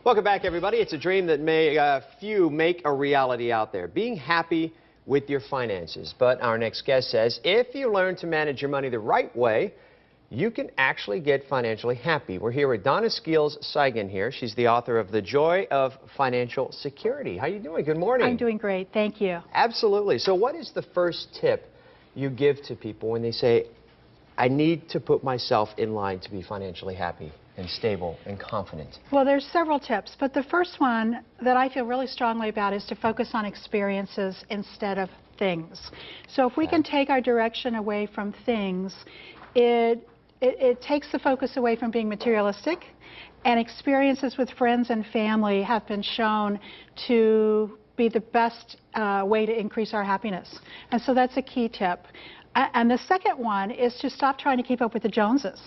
Welcome back, everybody. It's a dream that few make a reality out there, being happy with your finances. But our next guest says if you learn to manage your money the right way, you can actually get financially happy. We're here with Donna Skeels Cygan here. She's the author of The Joy of Financial Security. How are you doing? Good morning. I'm doing great. Thank you. Absolutely. So what is the first tip you give to people when they say, I need to put myself in line to be financially happy and stable and confident? Well, there's several tips, but the first one that I feel really strongly about is to focus on experiences instead of things. So if we can take our direction away from things, it takes the focus away from being materialistic, and experiences with friends and family have been shown to be the best way to increase our happiness. And so that's a key tip. And the second one is to stop trying to keep up with the Joneses.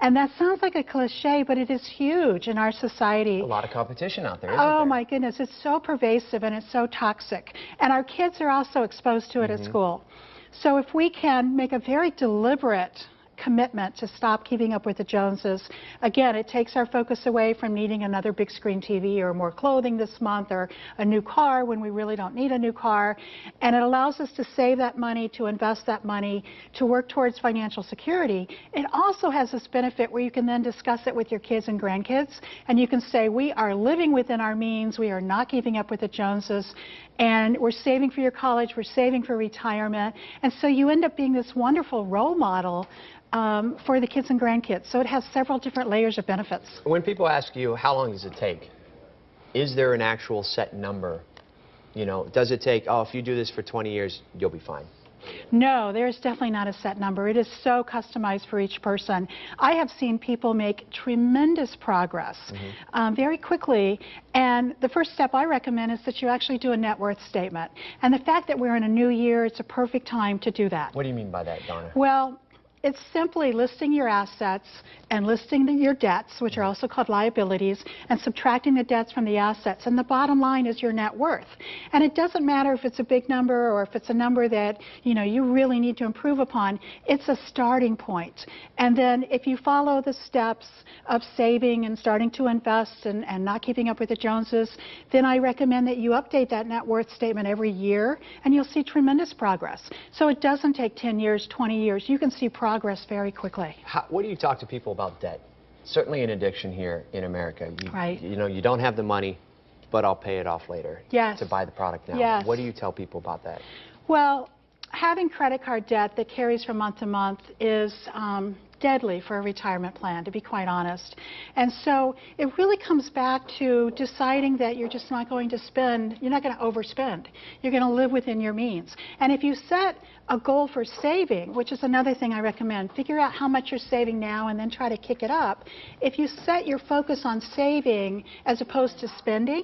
And that sounds like a cliche, but it is huge in our society. A lot of competition out there, isn't there? Oh my goodness, it's so pervasive and it's so toxic. And our kids are also exposed to it at school. So if we can make a very deliberate commitment to stop keeping up with the Joneses. Again, it takes our focus away from needing another big screen TV or more clothing this month or a new car when we really don't need a new car. And it allows us to save that money, to invest that money, to work towards financial security. It also has this benefit where you can then discuss it with your kids and grandkids, and you can say, we are living within our means, we are not keeping up with the Joneses, and we're saving for your college, we're saving for retirement. And so you end up being this wonderful role model for the kids and grandkids. So it has several different layers of benefits. When people ask you, how long does it take? Is there an actual set number? You know, does it take, oh, if you do this for 20 years, you'll be fine? No, there's definitely not a set number. It is so customized for each person. I have seen people make tremendous progress very quickly. And the first step I recommend is that you actually do a net worth statement. And the fact that we're in a new year, it's a perfect time to do that. What do you mean by that, Donna? Well, it's simply listing your assets and listing your debts, which are also called liabilities, and subtracting the debts from the assets. And the bottom line is your net worth. And it doesn't matter if it's a big number or if it's a number that you really need to improve upon. It's a starting point. And then if you follow the steps of saving and starting to invest and not keeping up with the Joneses, then I recommend that you update that net worth statement every year, and you'll see tremendous progress. So it doesn't take 10 years, 20 years. You can see progress very quickly. What do you talk to people about debt? Certainly an addiction here in America. You don't have the money, but I'll pay it off later to buy the product now. Yes. What do you tell people about that? Well, having credit card debt that carries from month to month is deadly for a retirement plan, to be quite honest. And so it really comes back to deciding that you're just not going to spend, you're not going to overspend. You're going to live within your means. And if you set a goal for saving, which is another thing I recommend, figure out how much you're saving now and then try to kick it up. If you set your focus on saving as opposed to spending,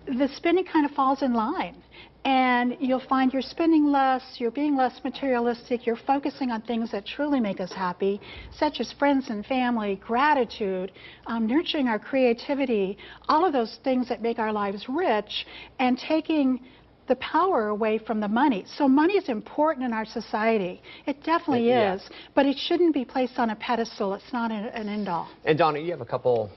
the spending kind of falls in line. And you'll find you're spending less, you're being less materialistic, you're focusing on things that truly make us happy, such as friends and family, gratitude, nurturing our creativity, all of those things that make our lives rich, and taking the power away from the money. So money is important in our society. It definitely is, but it shouldn't be placed on a pedestal. It's not an end-all. And Donna, you have a couple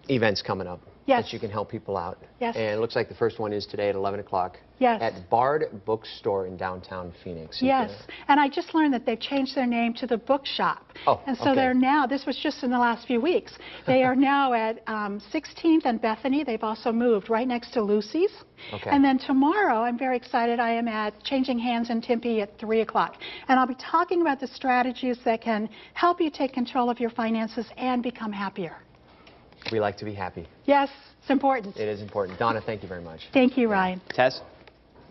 events coming up. Yes. That you can help people out. Yes. And it looks like the first one is today at 11 o'clock. Yes. At Bard Bookstore in downtown Phoenix. Yes. And I just learned that they've changed their name to the Bookshop. Oh, and so they're now, this was just in the last few weeks, they are now at 16th and Bethany. They've also moved right next to Lucy's. Okay. And then tomorrow, I'm very excited, I am at Changing Hands in Tempe at 3 o'clock. And I'll be talking about the strategies that can help you take control of your finances and become happier. We like to be happy. Yes, it's important. It is important. Donna, thank you very much. Thank you, Ryan. Tess?